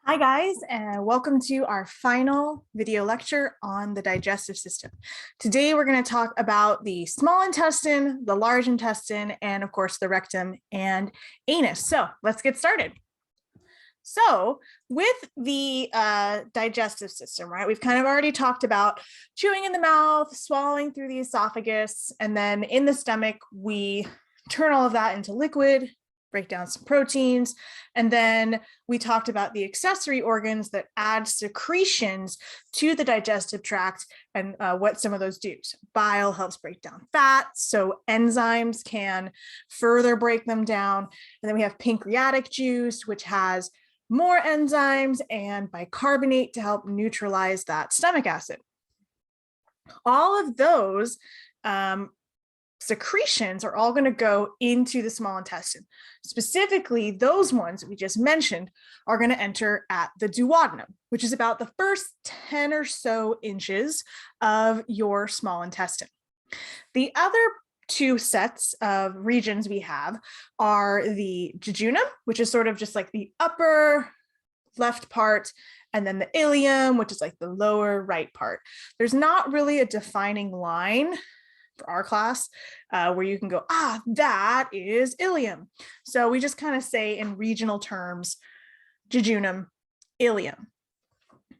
Hi guys, and welcome to our final video lecture on the digestive system. Today we're going to talk about the small intestine, the large intestine, and of course the rectum and anus. So let's get started. So with the digestive system, right, we've kind of already talked about chewing in the mouth, swallowing through the esophagus, and then in the stomach, we turn all of that into liquid, break down some proteins, and then we talked about the accessory organs that add secretions to the digestive tract and what some of those do. So bile helps break down fat, so enzymes can further break them down. And then we have pancreatic juice, which has more enzymes, and bicarbonate to help neutralize that stomach acid. All of those secretions are all going to go into the small intestine. Specifically, those ones that we just mentioned are going to enter at the duodenum, which is about the first 10 or so inches of your small intestine. The other two sets of regions we have are the jejunum, which is sort of just like the upper left part, and then the ileum, which is like the lower right part. There's not really a defining line for our class where you can go, that is ileum. So we just kind of say in regional terms, jejunum, ileum.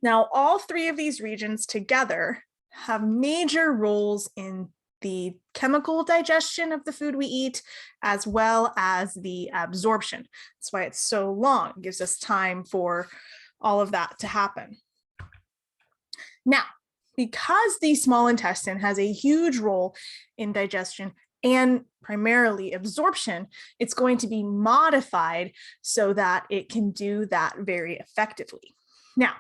Now, all three of these regions together have major roles in the chemical digestion of the food we eat, as well as the absorption. That's why it's so long. It gives us time for all of that to happen. Now, because the small intestine has a huge role in digestion and primarily absorption, it's going to be modified so that it can do that very effectively. Now,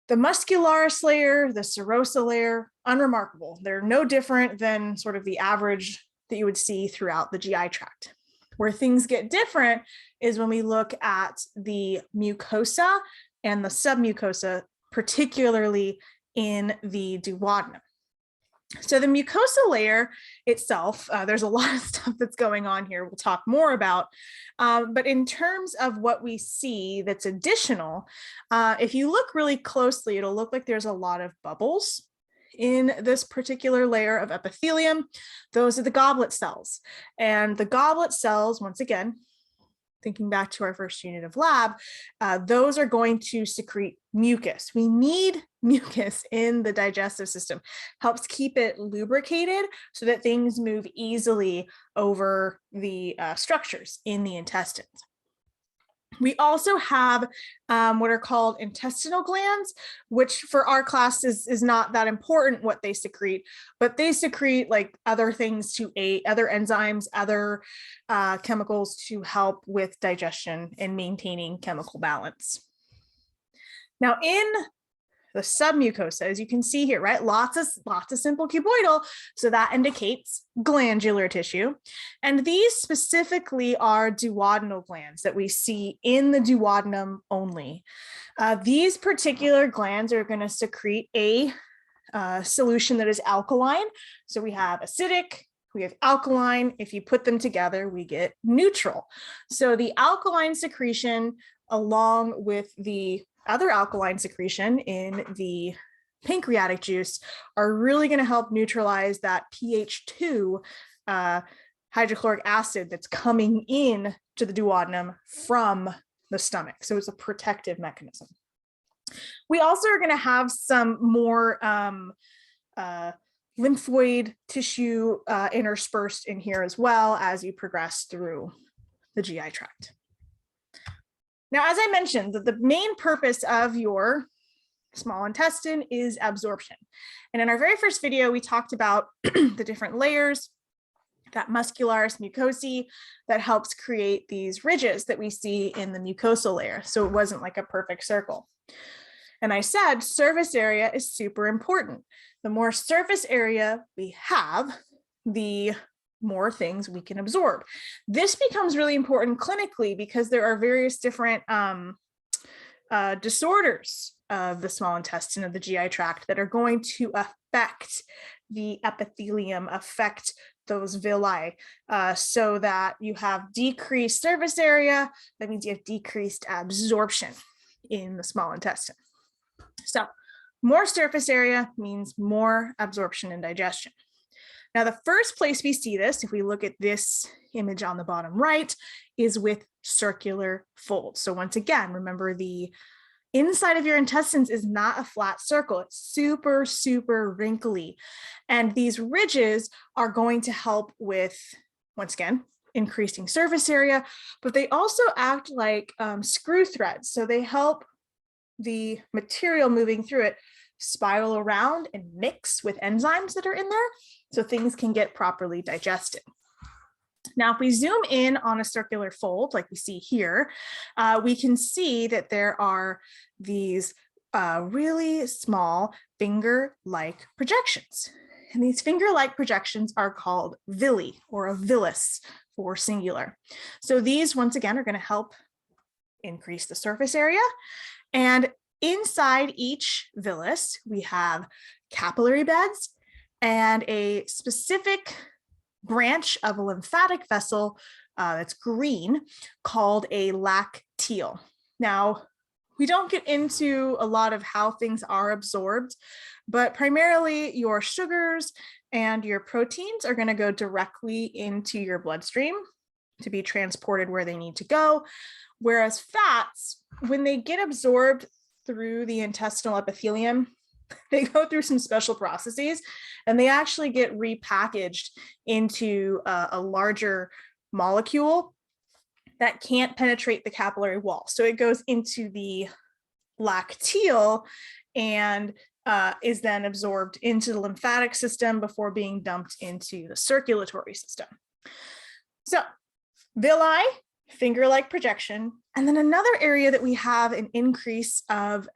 the muscularis layer, the serosa layer, unremarkable. They're no different than sort of the average that you would see throughout the GI tract. Where things get different is when we look at the mucosa and the submucosa, particularly in the duodenum. So the mucosa layer itself, there's a lot of stuff that's going on here we'll talk more about, but in terms of what we see that's additional, if you look really closely, it'll look like there's a lot of bubbles in this particular layer of epithelium. Those are the goblet cells, and the goblet cells, once again, thinking back to our first unit of lab, those are going to secrete mucus. We need mucus in the digestive system. Helps keep it lubricated so that things move easily over the structures in the intestines. We also have what are called intestinal glands, which for our class is not that important what they secrete, but they secrete like other things to aid, other enzymes, other chemicals to help with digestion and maintaining chemical balance. Now in the submucosa, as you can see here, right? Lots of simple cuboidal. So that indicates glandular tissue. And these specifically are duodenal glands that we see in the duodenum only. These particular glands are going to secrete a solution that is alkaline. So we have acidic, we have alkaline. If you put them together, we get neutral. So the alkaline secretion, along with the other alkaline secretion in the pancreatic juice, are really going to help neutralize that pH 2 hydrochloric acid that's coming in to the duodenum from the stomach. So it's a protective mechanism. We also are going to have some more lymphoid tissue interspersed in here as well as you progress through the GI tract. Now, as I mentioned, the main purpose of your small intestine is absorption. And in our very first video, we talked about the different layers, that muscularis mucosae that helps create these ridges that we see in the mucosal layer. So it wasn't like a perfect circle. And I said surface area is super important. The more surface area we have, the more things we can absorb. This becomes really important clinically because there are various different disorders of the small intestine, of the GI tract, that are going to affect the epithelium, affect those villi, so that you have decreased surface area. That means you have decreased absorption in the small intestine. So more surface area means more absorption and digestion. Now, the first place we see this, if we look at this image on the bottom right, is with circular folds. So once again, remember the inside of your intestines is not a flat circle. It's super, super wrinkly. And these ridges are going to help with, once again, increasing surface area, but they also act like screw threads. So they help the material moving through it spiral around and mix with enzymes that are in there so things can get properly digested. Now, if we zoom in on a circular fold, like we see here, we can see that there are these really small finger-like projections. And these finger-like projections are called villi, or a villus for singular. So these, once again, are going to help increase the surface area. And inside each villus, we have capillary beds and a specific branch of a lymphatic vessel that's green called a lacteal. Now, we don't get into a lot of how things are absorbed, but primarily your sugars and your proteins are going to go directly into your bloodstream to be transported where they need to go. Whereas fats, when they get absorbed through the intestinal epithelium, they go through some special processes and they actually get repackaged into a larger molecule that can't penetrate the capillary wall. So it goes into the lacteal and is then absorbed into the lymphatic system before being dumped into the circulatory system. So villi, finger-like projection, and then another area that we have an increase of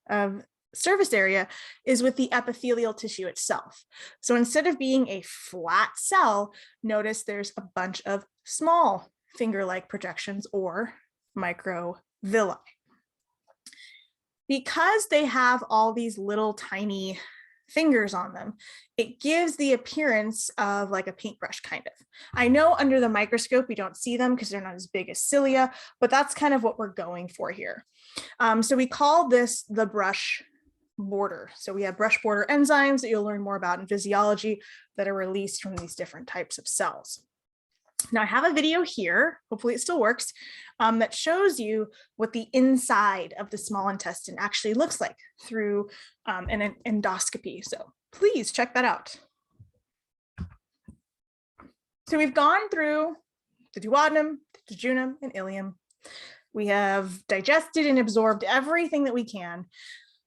of surface area is with the epithelial tissue itself. So instead of being a flat cell, notice there's a bunch of small finger-like projections or microvilli. Because they have all these little tiny fingers on them, it gives the appearance of like a paintbrush kind of. I know under the microscope we don't see them because they're not as big as cilia, but that's kind of what we're going for here. So we call this the brush border. So we have brush border enzymes that you'll learn more about in physiology that are released from these different types of cells. Now I have a video here, hopefully it still works, that shows you what the inside of the small intestine actually looks like through an endoscopy. So please check that out. So we've gone through the duodenum, the jejunum, and ileum. We have digested and absorbed everything that we can.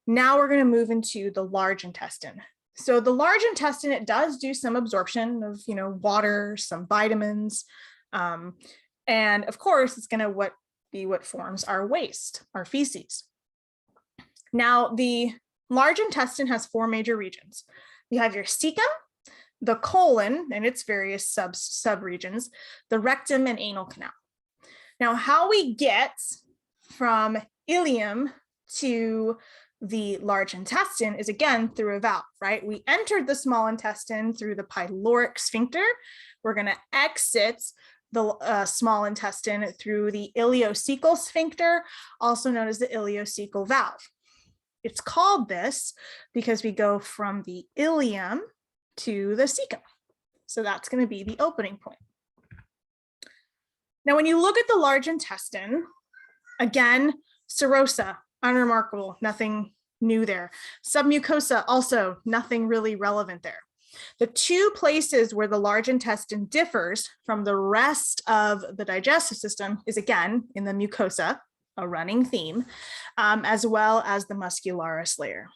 Now we're going to move into the large intestine. So the large intestine, it does do some absorption of, water, some vitamins, and of course, it's going to be what forms our waste, our feces. Now, the large intestine has four major regions. You have your cecum, the colon and its various subregions, the rectum and anal canal. Now, how we get from ileum to the large intestine is again through a valve, right? We entered the small intestine through the pyloric sphincter. We're going to exit the small intestine through the ileocecal sphincter, also known as the ileocecal valve. It's called this because we go from the ileum to the cecum. So that's going to be the opening point. Now, when you look at the large intestine, again, serosa, unremarkable, nothing new there. Submucosa, also nothing really relevant there. The two places where the large intestine differs from the rest of the digestive system is again in the mucosa, a running theme, as well as the muscularis layer.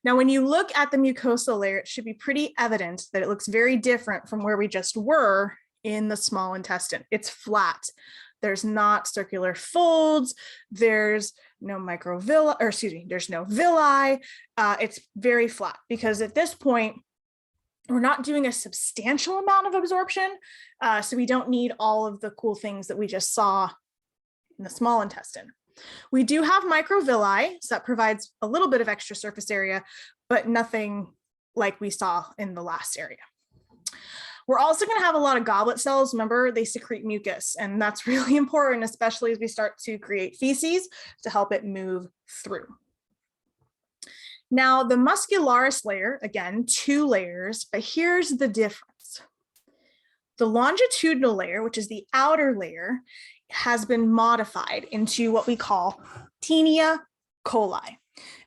Now, when you look at the mucosal layer, it should be pretty evident that it looks very different from where we just were in the small intestine. It's flat. There's not circular folds. There's no microvilli, or excuse me, there's no villi. It's very flat because at this point, we're not doing a substantial amount of absorption. So we don't need all of the cool things that we just saw in the small intestine. We do have microvilli, so that provides a little bit of extra surface area, but nothing like we saw in the last area. We're also going to have a lot of goblet cells. Remember, they secrete mucus, and that's really important, especially as we start to create feces to help it move through. Now, the muscularis layer, again, 2 layers, but here's the difference. The longitudinal layer, which is the outer layer, has been modified into what we call Taenia coli.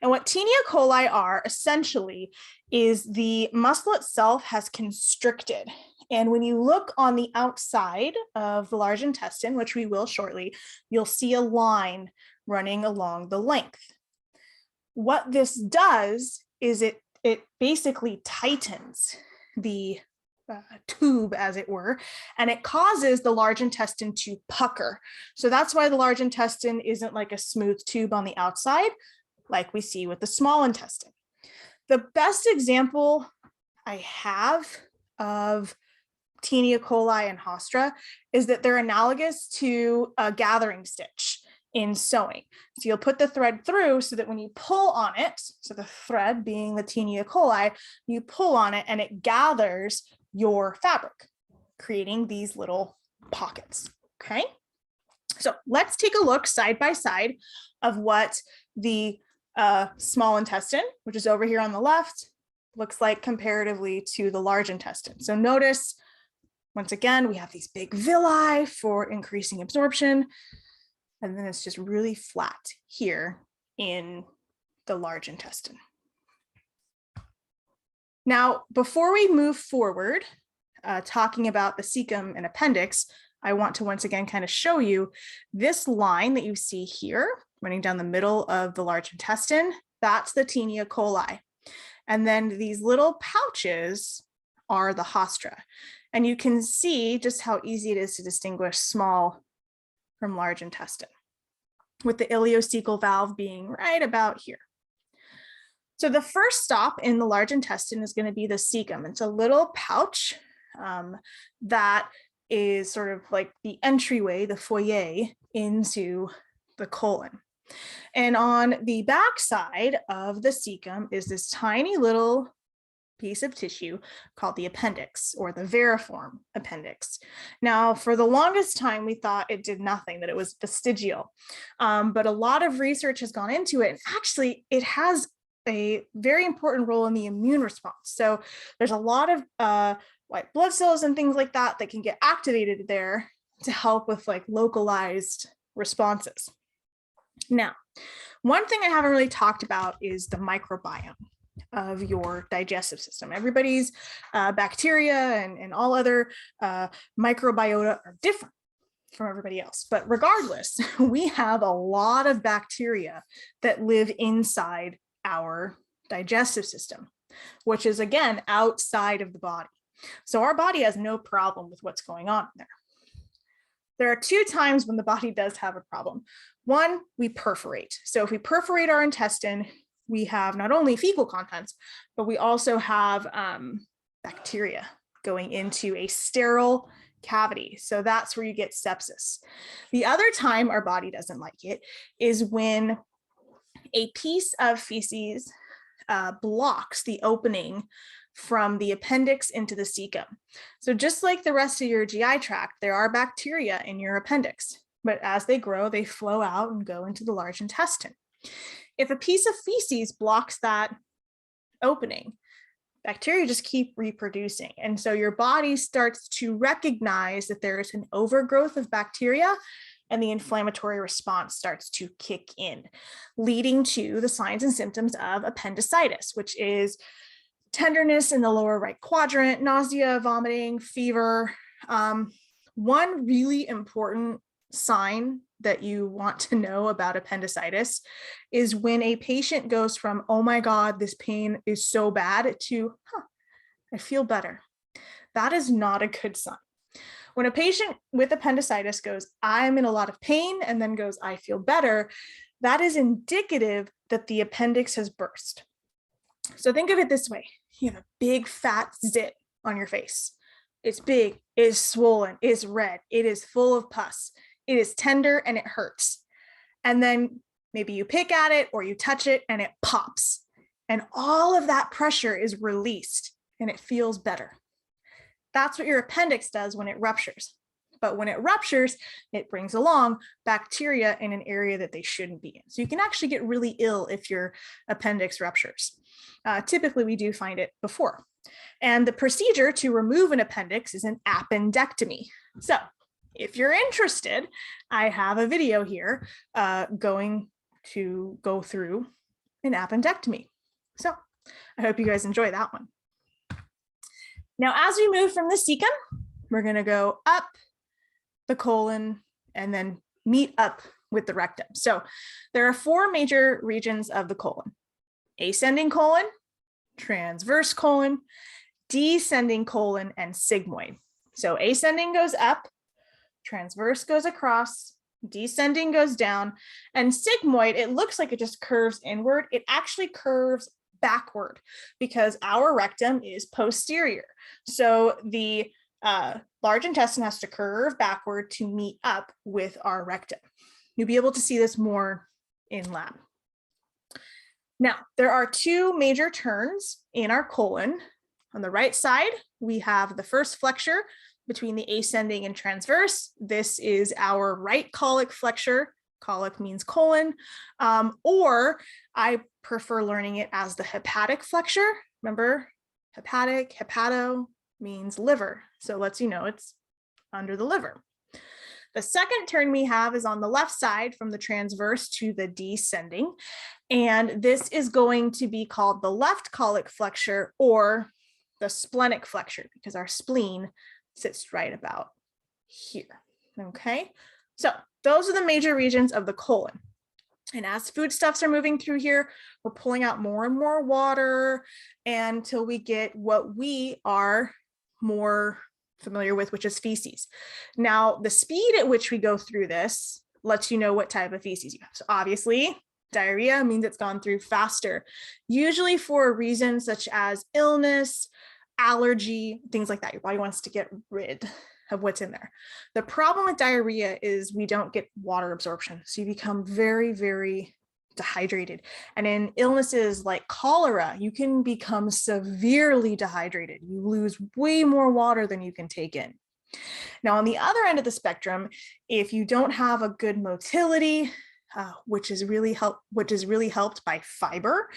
And what Taenia coli are essentially is the muscle itself has constricted. And when you look on the outside of the large intestine, which we will shortly, you'll see a line running along the length. What this does is it basically tightens the tube, as it were, and it causes the large intestine to pucker. So that's why the large intestine isn't like a smooth tube on the outside, like we see with the small intestine. The best example I have of Taenia coli and Hostra is that they're analogous to a gathering stitch in sewing. So you'll put the thread through so that when you pull on it, so the thread being the Taenia coli, you pull on it and it gathers your fabric, creating these little pockets, okay? So let's take a look side by side of what the small intestine, which is over here on the left, looks like comparatively to the large intestine. So notice, once again, we have these big villi for increasing absorption, and then it's just really flat here in the large intestine. Now, before we move forward, talking about the cecum and appendix, I want to once again kind of show you this line that you see here running down the middle of the large intestine. That's the Taenia coli. And then these little pouches are the Hostra. And you can see just how easy it is to distinguish small from large intestine, with the ileocecal valve being right about here. So the first stop in the large intestine is going to be the cecum. It's a little pouch that is sort of like the entryway, the foyer into the colon. And on the back side of the cecum is this tiny little piece of tissue called the appendix, or the variform appendix. Now, for the longest time, we thought it did nothing, that it was vestigial. But a lot of research has gone into it. And actually, it has a very important role in the immune response. So there's a lot of white blood cells and things like that that can get activated there to help with like localized responses. Now, one thing I haven't really talked about is the microbiome of your digestive system. Everybody's bacteria and all other microbiota are different from everybody else. But regardless, we have a lot of bacteria that live inside our digestive system, which is again outside of the body. So our body has no problem with what's going on there. There are 2 times when the body does have a problem. One, we perforate. So if we perforate our intestine, we have not only fecal contents, but we also have bacteria going into a sterile cavity. So that's where you get sepsis. The other time our body doesn't like it is when a piece of feces blocks the opening from the appendix into the cecum. So just like the rest of your GI tract, there are bacteria in your appendix, but as they grow, they flow out and go into the large intestine. If a piece of feces blocks that opening, bacteria just keep reproducing. And so your body starts to recognize that there is an overgrowth of bacteria, and the inflammatory response starts to kick in, leading to the signs and symptoms of appendicitis, which is tenderness in the lower right quadrant, nausea, vomiting, fever. One really important sign that you want to know about appendicitis is when a patient goes from, oh my God, this pain is so bad, to, I feel better. That is not a good sign. When a patient with appendicitis goes, I'm in a lot of pain, and then goes, I feel better, that is indicative that the appendix has burst. So think of it this way. You have a big fat zit on your face. It's big, it is swollen, it is red, it is full of pus, it is tender, and it hurts. And then maybe you pick at it or you touch it and it pops. And all of that pressure is released and it feels better. That's what your appendix does when it ruptures. But when it ruptures, it brings along bacteria in an area that they shouldn't be in. So you can actually get really ill if your appendix ruptures. Typically, we do find it before. And the procedure to remove an appendix is an appendectomy. So if you're interested, I have a video here going to go through an appendectomy. So I hope you guys enjoy that one. Now, as we move from the cecum, we're going to go up the colon and then meet up with the rectum. So there are 4 major regions of the colon: ascending colon, transverse colon, descending colon, and sigmoid. So ascending goes up, transverse goes across, descending goes down, and sigmoid, it looks like it just curves inward. It actually curves backward because our rectum is posterior. So the large intestine has to curve backward to meet up with our rectum. You'll be able to see this more in lab. Now, there are 2 major turns in our colon. On the right side, we have the first flexure between the ascending and transverse. This is our right colic flexure. Colic means colon, or I prefer learning it as the hepatic flexure. Remember, hepatic, hepato means liver. So it lets you know it's under the liver. The second turn we have is on the left side from the transverse to the descending. And this is going to be called the left colic flexure or the splenic flexure because our spleen sits right about here. Okay, so those are the major regions of the colon. And as foodstuffs are moving through here, we're pulling out more and more water until we get what we are more familiar with, which is feces. Now, the speed at which we go through this lets you know what type of feces you have. So obviously, diarrhea means it's gone through faster, usually for a reason such as illness, allergy, things like that. Your body wants to get rid of what's in there. The problem with diarrhea is we don't get water absorption. So you become very, very dehydrated. And in illnesses like cholera, you can become severely dehydrated. You lose way more water than you can take in. Now, on the other end of the spectrum, if you don't have a good motility, which is really helped by fiber,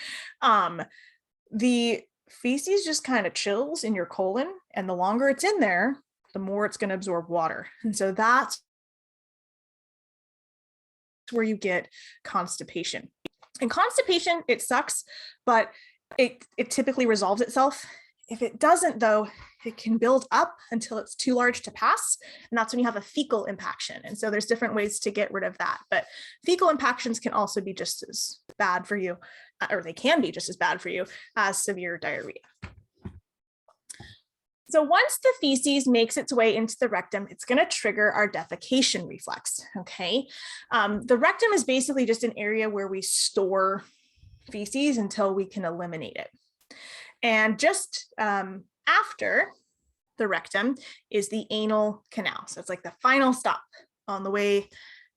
the feces just kind of chills in your colon, and the longer it's in there, the more it's going to absorb water. And so that's where you get constipation. And constipation, it sucks, but it typically resolves itself. If it doesn't, though, it can build up until it's too large to pass. And that's when you have a fecal impaction. And so there's different ways to get rid of that. But fecal impactions can also be just as bad for you, or they can be just as bad for you as severe diarrhea. So once the feces makes its way into the rectum, it's going to trigger our defecation reflex, okay? The rectum is basically just an area where we store feces until we can eliminate it. And just after the rectum is the anal canal. So it's like the final stop on the way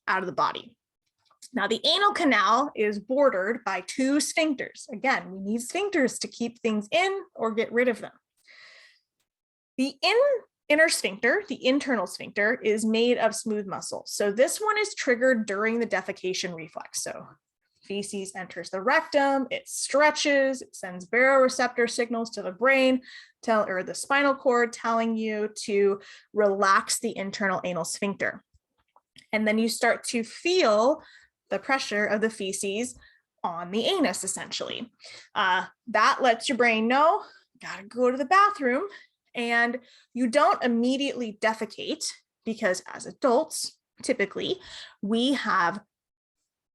out of the body. Now, the anal canal is bordered by 2 sphincters. Again, we need sphincters to keep things in or get rid of them. The inner sphincter, the internal sphincter, is made of smooth muscle. So this one is triggered during the defecation reflex. So feces enters the rectum, it stretches, it sends baroreceptor signals to the brain, or the spinal cord, telling you to relax the internal anal sphincter. And then you start to feel the pressure of the feces on the anus, essentially. That lets your brain know, gotta go to the bathroom. And you don't immediately defecate because as adults, typically, we have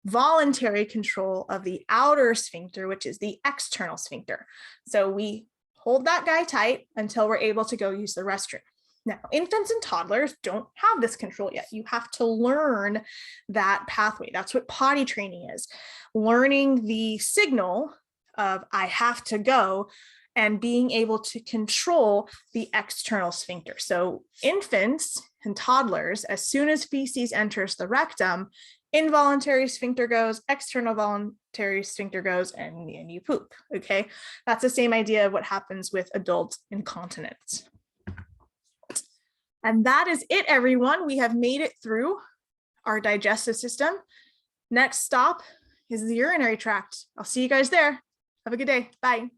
voluntary control of the outer sphincter, which is the external sphincter. So we hold that guy tight until we're able to go use the restroom. Now, infants and toddlers don't have this control yet. You have to learn that pathway. That's what potty training is. Learning the signal of I have to go and being able to control the external sphincter. So infants and toddlers, as soon as feces enters the rectum, involuntary sphincter goes, external voluntary sphincter goes, and you poop, okay? That's the same idea of what happens with adult incontinence. And that is it, everyone. We have made it through our digestive system. Next stop is the urinary tract. I'll see you guys there. Have a good day. Bye.